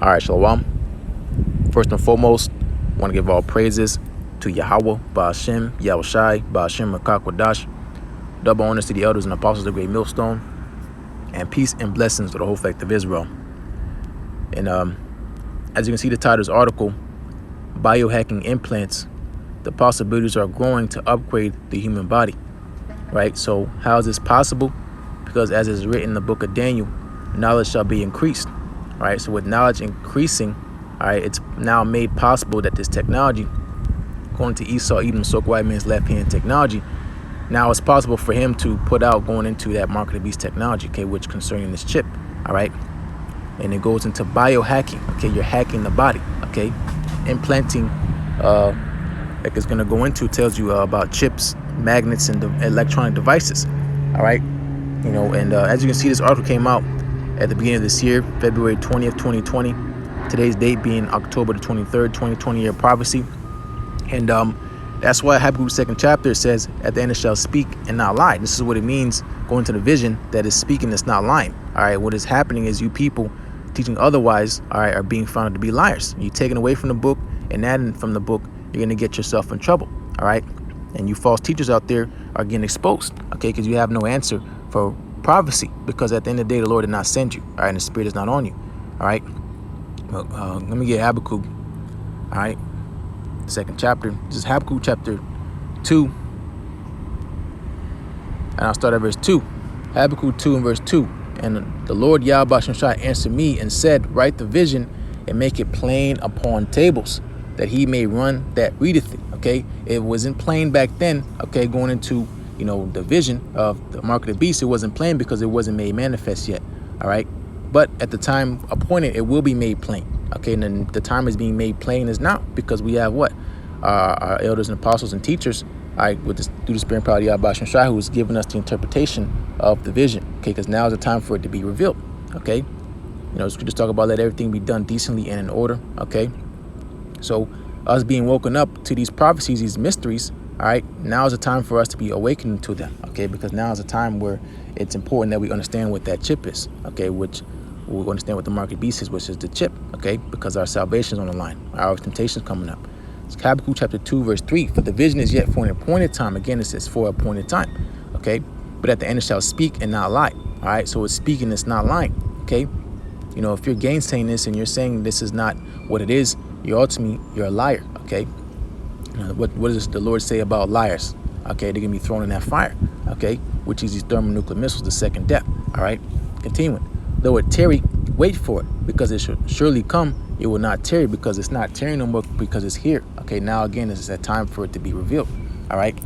All right, Shalom. First and foremost, I want to give all praises to Yahawah, BASHIM, YAHAWASHI, BASHIM, Rakakwadash. Double honors to the elders and apostles of the great millstone, and peace and blessings to the whole fact of Israel. And as you can see, the title of this article, biohacking implants, the possibilities are growing to upgrade the human body, right? So how is this possible? Because as is written in the book of Daniel, knowledge shall be increased, right? So with knowledge increasing, all right, it's now made possible that this technology, going to Esau, Edom, so white man's left-hand technology, now it's possible for him to put out going into that mark of the beast technology, okay, which concerning this chip, all right? And it goes into biohacking, okay? You're hacking the body, okay? Implanting, like it's gonna go into, tells you about chips, magnets, and electronic devices, all right? You know, and as you can see, this article came out at the beginning of this year, February 20th, 2020. Today's date being October the 23rd, 2020 year prophecy. And that's why Habakkuk's second chapter says, at the end it shall speak and not lie. This is what it means going to the vision, that is speaking, it's not lying. All right, what is happening is you people teaching otherwise, all right, are being found to be liars. You're taking away from the book and adding from the book, you're gonna get yourself in trouble, all right? And you false teachers out there are getting exposed, okay, because you have no answer for prophecy, because at the end of the day, the Lord did not send you, all right, and the Spirit is not on you, all right? Let me get Habakkuk, all right, second chapter. This is Habakkuk chapter 2, and I'll start at verse 2. Habakkuk 2 and verse 2. And the Lord Yahweh answered me and said, write the vision and make it plain upon tables, that he may run that readeth it, okay? It wasn't plain back then, okay, going into, you know, the vision of the mark of the beast. It wasn't plain because it wasn't made manifest yet, all right? But at the time appointed, it will be made plain, okay? And then the time is being made plain is now, because we have what? Our elders and apostles and teachers, all right, with this, through the Spirit and power of Yahweh, who is giving us the interpretation of the vision, okay? Because now is the time for it to be revealed, okay? You know, just talk about let everything be done decently and in order, okay? So us being woken up to these prophecies, these mysteries, all right, now is the time for us to be awakening to them, okay? Because now is a time where it's important that we understand what that chip is, okay? Which we'll understand what the mark of the beast is, which is the chip, okay? Because our salvation is on the line, our temptation is coming up. It's Habakkuk chapter 2, verse 3. For the vision is yet for an appointed time. Again, it says for appointed time, okay? But at the end it shall speak and not lie, all right? So it's speaking, it's not lying, okay? You know, if you're gainsaying this and you're saying this is not what it is, you're a liar, okay? What does the Lord say about liars? Okay, they're gonna be thrown in that fire, okay? Which is these thermonuclear missiles, the second death, all right? Continuing. Though it tarry, wait for it, because it should surely come. It will not tarry, because it's not tarrying no more, because it's here. Okay, now again, it's that time for it to be revealed, all right?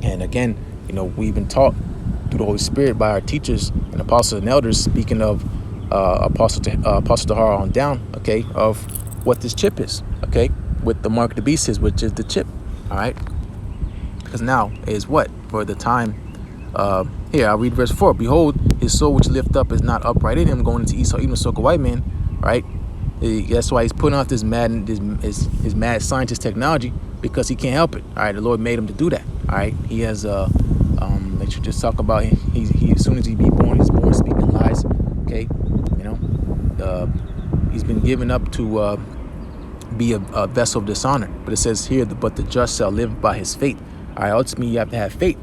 And again, you know, we've been taught through the Holy Spirit by our teachers and apostles and elders, speaking of Apostle Tahar on down, okay, of what this chip is, okay, with the mark of the beast is, which is the chip, all right? Because now is what? For the time, here, I'll read verse 4. Behold, his soul which lift up is not upright in him, going into Esau, even so, white man, right? That's why he's putting off this his mad scientist technology, because he can't help it, all right? The Lord made him to do that, all right? He has, let you just talk about, he as soon as he be born, he's born speaking lies, okay? You know, he's been given up to be a vessel of dishonor. But it says here, but the just shall live by his faith. All right, ultimately you have to have faith,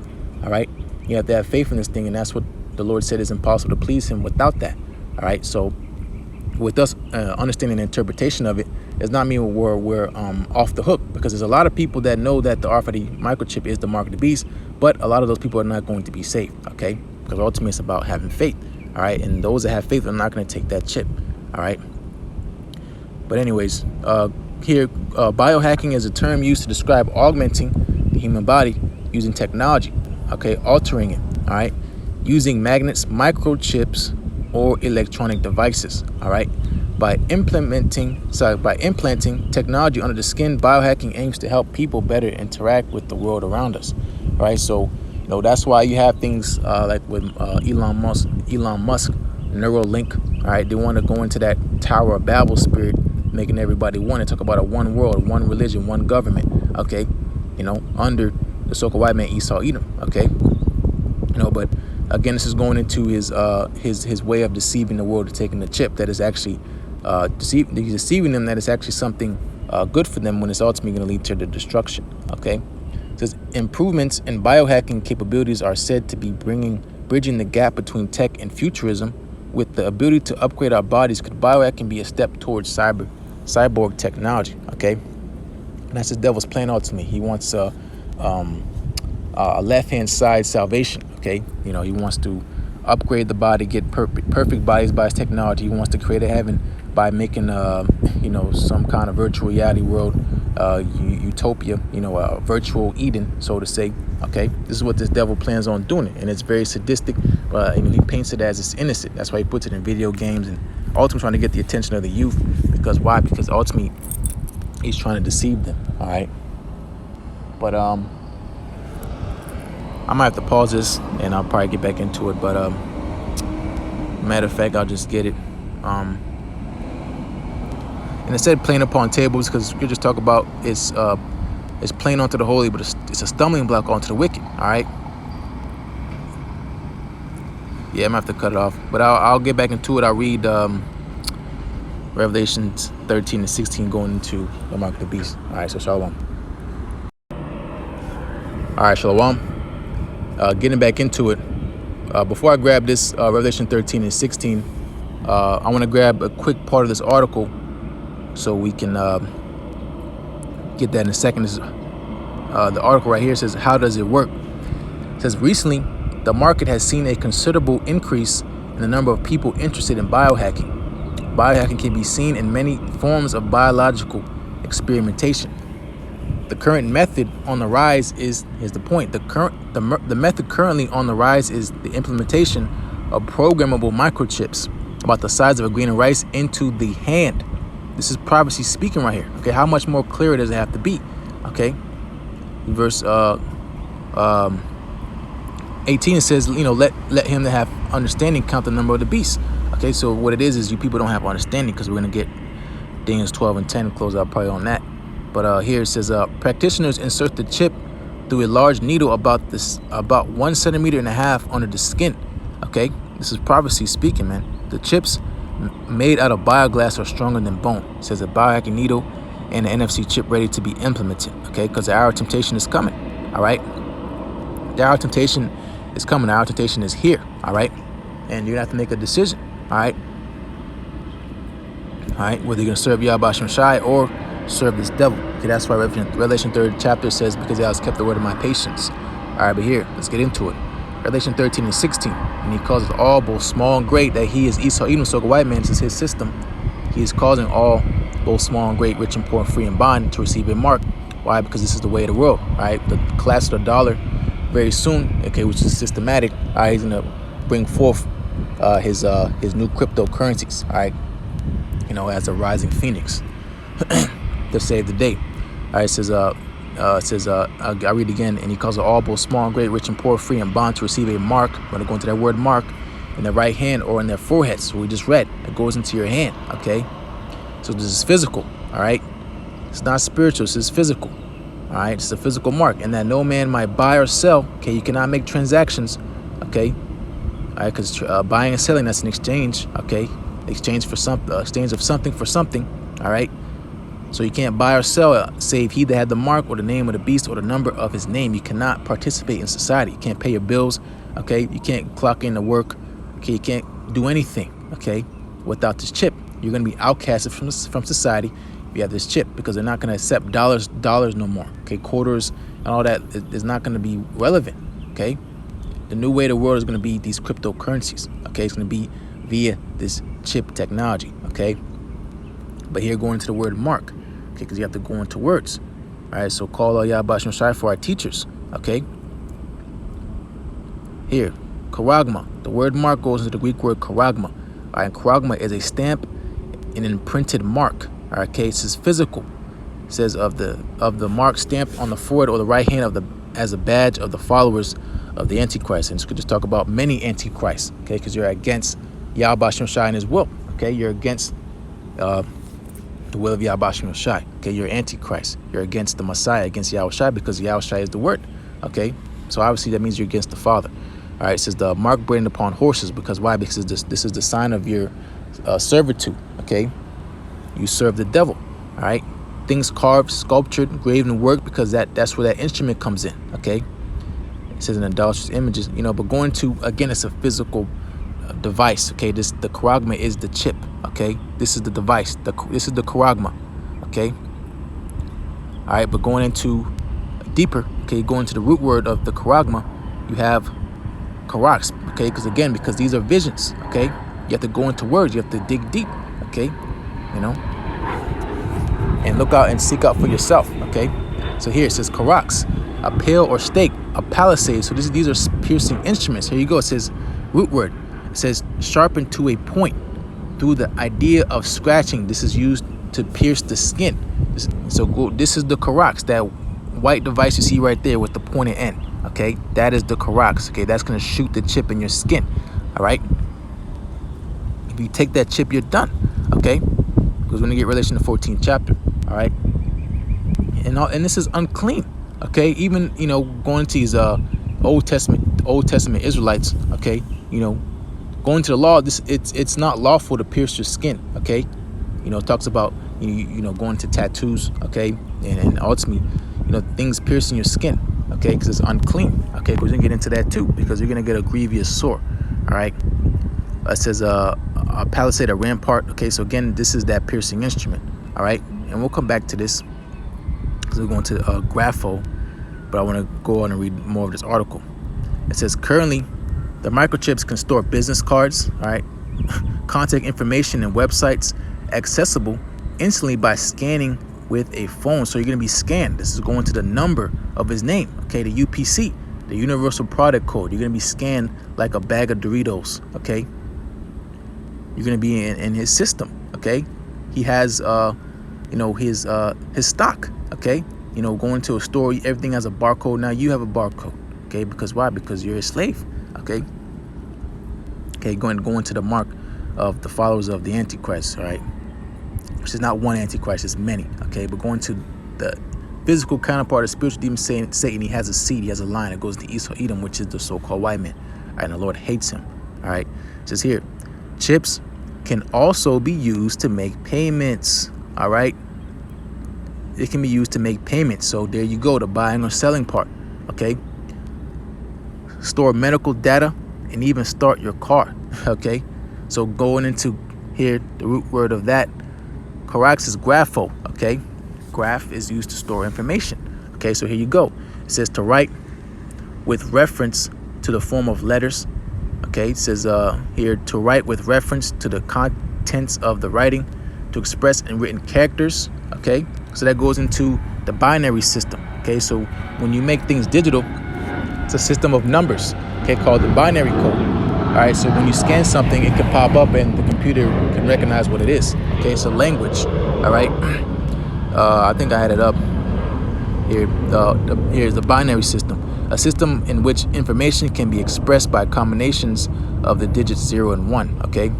all right? You have to have faith in this thing, and that's what the Lord said is impossible to please him without that, all right? So with us understanding the interpretation of it, does not mean we're off the hook, because there's a lot of people that know that the RFID microchip is the mark of the beast, but a lot of those people are not going to be saved, okay? Because ultimately it's about having faith, all right? And those that have faith are not going to take that chip, all right? But anyways, here, biohacking is a term used to describe augmenting the human body using technology, okay, altering it, all right, using magnets, microchips, or electronic devices, all right. By implanting technology under the skin, biohacking aims to help people better interact with the world around us, all right. So, you know, that's why you have things like with Elon Musk, Neuralink, all right. They want to go into that Tower of Babel spirit, making everybody one, and talk about a one world, one religion, one government, okay, you know, under the so-called white man Esau Edom, okay, you know. But again, this is going into his way of deceiving the world, to taking the chip that is actually he's deceiving them that it's actually something good for them when it's ultimately going to lead to their destruction. Okay, it says improvements in biohacking capabilities are said to be bridging the gap between tech and futurism. With the ability to upgrade our bodies, could biohacking be a step towards cyborg technology? Okay, and that's the devil's plan ultimately. He wants a left-hand side salvation. Okay, you know, he wants to upgrade the body, get perfect bodies by his technology. He wants to create a heaven by making you know, some kind of virtual reality world, utopia, you know, a virtual Eden, so to say. Okay, this is what this devil plans on doing it, and it's very sadistic, but you know, he paints it as it's innocent. That's why he puts it in video games and ultimately trying to get the attention of the youth. Because why? Because ultimately he's trying to deceive them. All right, but I might have to pause this and I'll probably get back into it, but matter of fact, I'll just get it. And it said playing upon tables because scriptures talk about it's playing onto the holy, but it's a stumbling block onto the wicked. All right. Yeah, I'm gonna have to cut it off, but I'll get back into it. I'll read Revelations 13 and 16 going into the mark of the beast. All right, so shalom. All right, shalom. Getting back into it. Before I grab this Revelation 13 and 16, I want to grab a quick part of this article so we can get that in a second. This is, the article right here says, how does it work? It says, recently, the market has seen a considerable increase in the number of people interested in biohacking. Biohacking can be seen in many forms of biological experimentation. The current method on the rise is the point. The method currently on the rise is the implementation of programmable microchips about the size of a grain of rice into the hand. This is privacy speaking right here. Okay, how much more clear does it have to be? Okay, verse 18 says, you know, let him that have understanding count the number of the beast. Okay, so what it is you people don't have understanding, because we're gonna get Daniel 12 and 10 close out probably on that. But here it says, practitioners insert the chip through a large needle about 1.5 centimeters under the skin. Okay, this is prophecy speaking, man. The chips made out of bioglass are stronger than bone. It says a biohacking needle and an NFC chip ready to be implemented. Okay, because the hour of temptation is coming. All right, the hour of temptation is coming. The hour of temptation is here. All right, and you're gonna have to make a decision. All right, whether you're gonna serve YAHAWASHI or serve this devil. Okay, that's why Revelation 3rd chapter says, because thou hast kept the word of my patience. All right, but here, let's get into it. Revelation 13 and 16. And he causes all, both small and great, that he is Esau, Edom, so a white man. This is his system. He is causing all, both small and great, rich and poor, free and bond, to receive a mark. Why? Because this is the way of the world. All right, the collapse of the dollar very soon. Okay, which is systematic. All right, he's gonna bring forth his new cryptocurrencies. All right, you know, as a rising phoenix to save the day. All right, it says I read again, and he calls it all, both small and great, rich and poor, free and bond, to receive a mark. We're going to go into that word mark in their right hand or in their foreheads. So we just read, it goes into your hand. Okay, so this is physical. All right, it's not spiritual, this is physical. All right, it's a physical mark, and that no man might buy or sell. Okay, you cannot make transactions. Okay, all right, because buying and selling, that's an exchange. Okay, exchange for something, exchange of something for something. All right. So you can't buy or sell save he that had the mark or the name of the beast or the number of his name. You cannot participate in society. You can't pay your bills. Okay, you can't clock in to work. Okay, you can't do anything. Okay, without this chip, you're gonna be outcasted from society if you have this chip, because they're not gonna accept dollars no more. Okay, quarters and all that is not gonna be relevant. Okay, the new way of the world is gonna be these cryptocurrencies. Okay, it's gonna be via this chip technology. Okay, but here going into the word mark. Okay, because you have to go into words. All right, so call YAHAWASHI for our teachers. Okay, here, charagma. The word mark goes into the Greek word charagma. All right, and charagma is a stamp, an imprinted mark. All right, okay, it says physical. It says of the mark stamped on the forehead or the right hand as a badge of the followers of the Antichrist. And this could just talk about many Antichrists. Okay, because you're against YAHAWASHI and his will. Okay, you're against the will of YAHAWASHI. Okay, you're Antichrist. You're against the Messiah, against YAHAWASHI, because YAHAWASHI is the word. Okay, so obviously that means you're against the Father. All right, it says the mark branded upon horses, because why? Because this is the sign of your servitude. Okay, you serve the devil. All right, things carved, sculptured, graven, worked, because that's where that instrument comes in. Okay, it says in idolatrous images, but going to, again, it's a physical device. Okay, the charagma is the chip. Okay, this is the device. This is the charagma. Okay, all right, but going into deeper, okay, going to the root word of the charagma, you have charaks. Okay, because these are visions. Okay, you have to go into words. You have to dig deep. Okay, and look out and seek out for yourself. Okay, so here it says charaks, a pail or stake, a palisade. So these are piercing instruments. Here you go. It says root word. It says sharpened to a point through the idea of scratching. This is used to pierce the skin. This is the charaks, that white device you see right there with the pointed end. Okay, that is the charaks. Okay, that's going to shoot the chip in your skin. All right, if you take that chip, you're done. Okay, because when you get Revelation, the 14th chapter. All right, and this is unclean. Okay, even going to these Old Testament Israelites. Okay, going to the law, it's not lawful to pierce your skin. Okay, it talks about going to tattoos. Okay, and ultimately things piercing your skin. Okay, because it's unclean. Okay, we're gonna get into that too, because you're gonna get a grievous sore. All right, it says a palisade, a rampart. Okay, so again, this is that piercing instrument. All right, and we'll come back to this because we're going to grapho, but I want to go on and read more of this article. It says currently the microchips can store business cards, all right, contact information, and websites accessible instantly by scanning with a phone. So you're going to be scanned. This is going to the number of his name, okay, the UPC, the Universal Product Code. You're going to be scanned like a bag of Doritos. Okay, you're going to be in his system. Okay, he has his stock. Okay, going to a store, everything has a barcode. Now you have a barcode. Okay, because why? Because you're a slave. Okay, going to the mark of the followers of the Antichrist. All right, which is not one Antichrist, it's many. Okay, but going to the physical counterpart of spiritual demon Satan, he has a seed, he has a line that goes to Esau, Edom, which is the so-called white man. All right, and the Lord hates him. All right, it says here, chips can also be used to make payments. All right, it can be used to make payments. So there you go, the buying or selling part. Okay, store medical data and even start your car. Okay, so going into here, the root word of that charaks is grapho. Okay, graph is used to store information. Okay, so here you go. It says to write with reference to the form of letters. Okay, it says here to write with reference to the contents of the writing, to express in written characters. Okay, so that goes into the binary system. Okay, so when you make things digital, it's a system of numbers. Okay, called the binary code. All right, so when you scan something, it can pop up and the computer can recognize what it is. Okay, so language. All right, I think I had it up here. Here's the binary system, a system in which information can be expressed by combinations of the digits 0 and 1. Okay,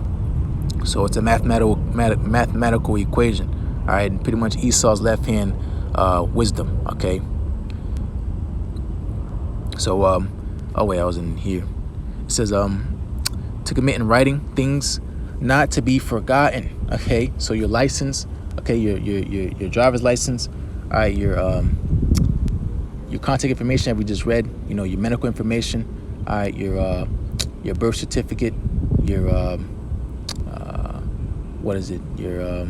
so it's a mathematical equation. All right, and pretty much Esau's left hand wisdom. Okay, so oh wait, I was in here. It says to commit in writing things not to be forgotten. Okay, so your license, okay, your driver's license, all right, your contact information that we just read, your medical information, all right, your birth certificate, your what is it, your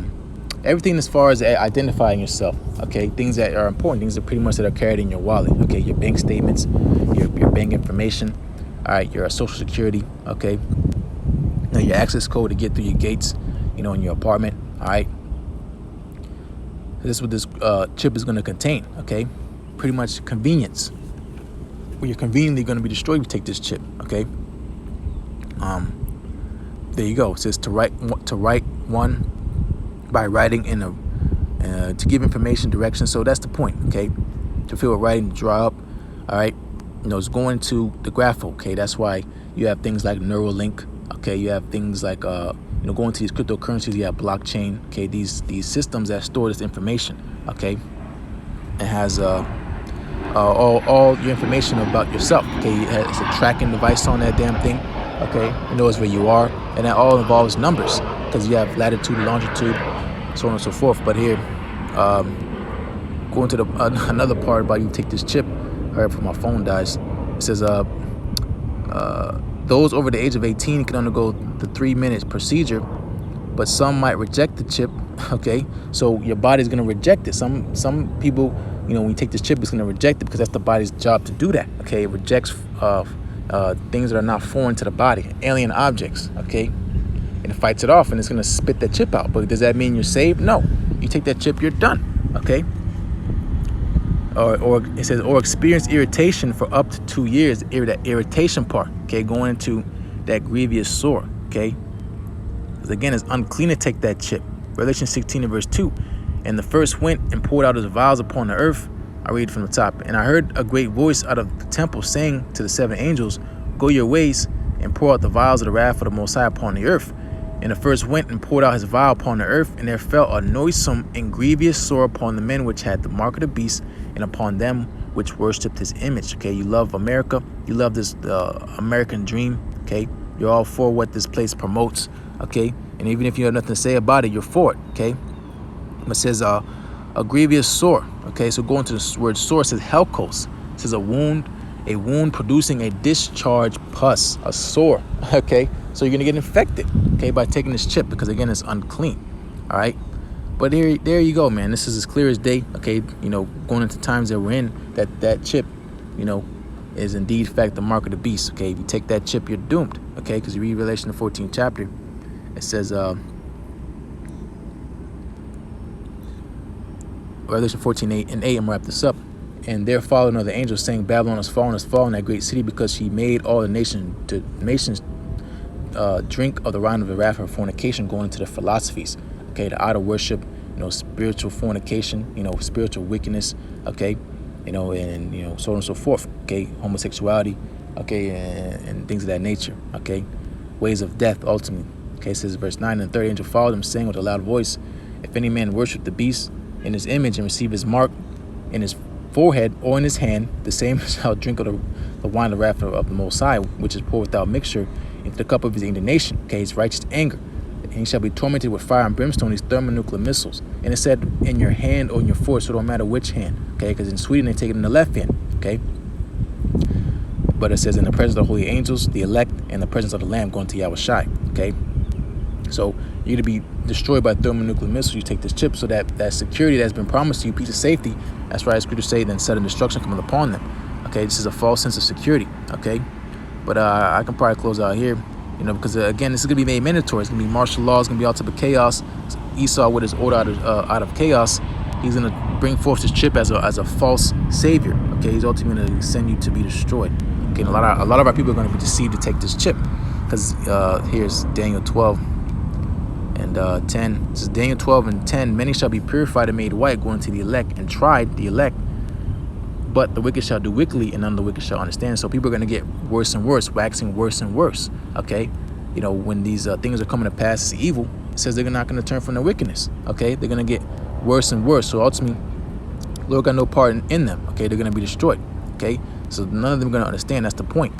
everything as far as identifying yourself. Okay, things that are important, things that pretty much that are carried in your wallet. Okay, your bank statements, your bank information, all right, your social security. Okay, now your access code to get through your gates, in your apartment. All right, this is what this chip is going to contain. Okay, pretty much convenience. Well, you're conveniently going to be destroyed if you take this chip. Okay, there you go. It says to write one by writing in a to give information, direction. So that's the point. Okay, to fill with writing, to draw up. All right, it's going to the graph. Okay, that's why you have things like Neuralink. Okay, you have things like going to these cryptocurrencies. You have blockchain. Okay, these systems that store this information. Okay, it has all your information about yourself. Okay, it's a tracking device on that damn thing. Okay, it knows where you are, and that all involves numbers because you have latitude, longitude, so on and so forth. But here, going to the another part about you take this chip. Right before my phone dies, it says those over the age of 18 can undergo the 3-minute procedure, but some might reject the chip. Okay, so your body's gonna reject it. Some people, you know, when you take this chip, it's gonna reject it because that's the body's job to do that. Okay, it rejects things that are not foreign to the body, alien objects. Okay, and it fights it off, and it's gonna spit that chip out. But does that mean you're saved? No. You take that chip, you're done. Okay. Or it says, or experience irritation for up to 2 years. That irritation part, okay, going into that grievous sore, okay, because again, it's unclean to take that chip. Revelation 16 and verse 2. And the first went and poured out his vials upon the earth. I read from the top. And I heard a great voice out of the temple saying to the 7 angels, go your ways and pour out the vials of the wrath of the Most High upon the earth. And the first went and poured out his vial upon the earth, and there fell a noisome and grievous sore upon the men which had the mark of the beast, and upon them which worshipped his image. Okay, you love America, you love this American dream. Okay, you're all for what this place promotes. Okay, and even if you have nothing to say about it, you're for it. Okay, it says a grievous sore. Okay, so going to the word sore, it says helkos. It says a wound producing a discharge pus, a sore. Okay, so you're gonna get infected, okay, by taking this chip, because again, it's unclean. All right, but there you go, man. This is as clear as day. Okay, you know, going into times that we're in, that chip, you know, is indeed fact the mark of the beast. Okay, if you take that chip, you're doomed. Okay, because you read Revelation the 14th chapter, it says Revelation 14:8 and 8. I'm gonna wrap this up. And there followed another angel saying, Babylon has fallen, that great city, because she made all the nations drink of the wine of the wrath of her fornication, going into the philosophies. Okay, the idol worship, you know, spiritual fornication, you know, spiritual wickedness. Okay, you know, and you know, so on and so forth. Okay, homosexuality. Okay, and things of that nature. Okay, ways of death ultimately. Okay, it says verse 9, and the third angel followed him, saying with a loud voice, if any man worship the beast in his image and receive his mark in his forehead or in his hand, the same shall drink of the wine of the wrath of the Most High, which is poured without mixture into the cup of his indignation. Okay, his righteous anger. And he shall be tormented with fire and brimstone, these thermonuclear missiles. And it said in your hand or in your forehead, so it don't matter which hand. Okay, because in Sweden they take it in the left hand. Okay, but it says in the presence of the holy angels, the elect, and the presence of the Lamb, going to YAHAWASHI. Okay, so you're gonna be destroyed by thermonuclear missiles. You take this chip, so that security that's been promised to you, peace of safety, that's right, scriptures say, then sudden destruction coming upon them. Okay, this is a false sense of security. Okay, but I can probably close out here, you know, because again, this is gonna be made mandatory. It's gonna be martial law. It's gonna be all type of chaos. Esau, with his order out of chaos, he's gonna bring forth this chip as a false savior. Okay, he's ultimately gonna send you to be destroyed. Okay, and a lot of our people are gonna be deceived to take this chip, because here's Daniel 12 and 10. It says Daniel 12 and 10. Many shall be purified and made white, going to the elect, and tried the elect. But the wicked shall do wickedly, and none of the wicked shall understand. So people are going to get worse and worse, waxing worse and worse. Okay, you know, when these things are coming to pass, it's evil. It says they're not going to turn from their wickedness. Okay, they're going to get worse and worse. So ultimately, Lord got no part in them. Okay, they're going to be destroyed. Okay, so none of them are going to understand. That's the point.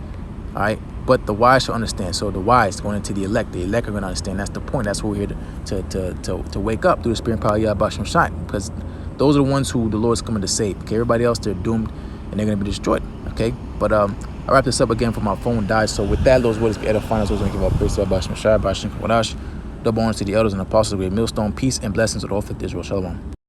All right, but the wise shall understand. So the wise going into the elect are going to understand. That's the point. That's what we're here to wake up through the spirit and power of YAHAWASHI Shine, because those are the ones who the Lord's coming to save. Okay, everybody else, they're doomed and they're going to be destroyed. Okay, but I wrap this up again for my phone died. So with that, those words be edifying. Those going to give our praise to YAHAWASHI Shine, YAHAWASHI. Double honors to the elders and apostles of great Millstone. Peace and blessings with all of Israel. Shalom.